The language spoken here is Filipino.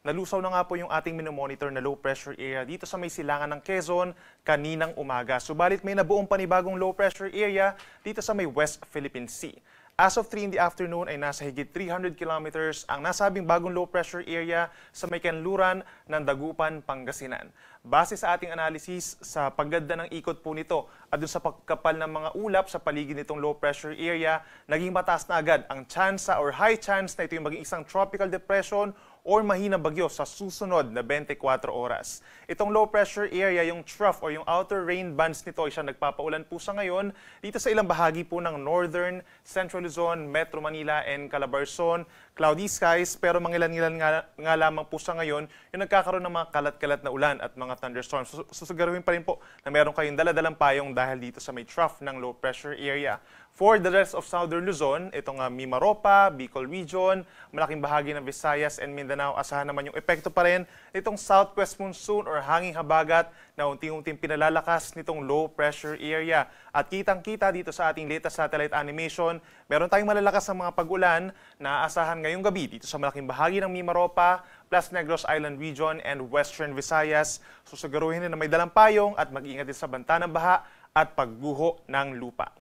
Nalusaw na nga po yung ating minomonitor na low pressure area dito sa may silangan ng Quezon kaninang umaga. Subalit may nabuong panibagong low pressure area dito sa may West Philippine Sea. As of 3 in the afternoon ay nasa higit 300 kilometers ang nasabing bagong low pressure area sa may kanluran ng Dagupan, Pangasinan. Base sa ating analysis sa pagganda ng ikot po nito at dun sa pagkapal ng mga ulap sa paligid nitong low pressure area, naging mataas na agad ang tsansa or high chance na ito yung maging isang tropical depression or mahinang bagyo sa susunod na 24 oras. Itong low pressure area, yung trough or yung outer rain bands nito ay siya nagpapaulan po sa ngayon dito sa ilang bahagi po ng Northern, Central Luzon, Metro Manila and Calabarzon. Cloudy skies pero mangilan-ngilan nga lamang po sa ngayon yung nagkakaroon ng mga kalat-kalat na ulan at mga thunderstorms. Susugaruhin pa rin po na meron kayong daladalang payong dahil dito sa may trough ng low pressure area. For the rest of Southern Luzon, itong Mimaropa, Bicol Region, malaking bahagi ng Visayas and Mindanao, asahan naman yung epekto pa rin itong southwest monsoon or hanging habagat na unti-unting pinalalakas nitong low pressure area. At kitang-kita dito sa ating latest satellite animation, meron tayong malalakas na mga pag-ulan na aasahan ngayong gabi dito sa malaking bahagi ng Mimaropa, plus Negros Island Region and Western Visayas. Susugaruhin na may dalang payong at mag-ingat din sa banta ng baha at pagguho ng lupa.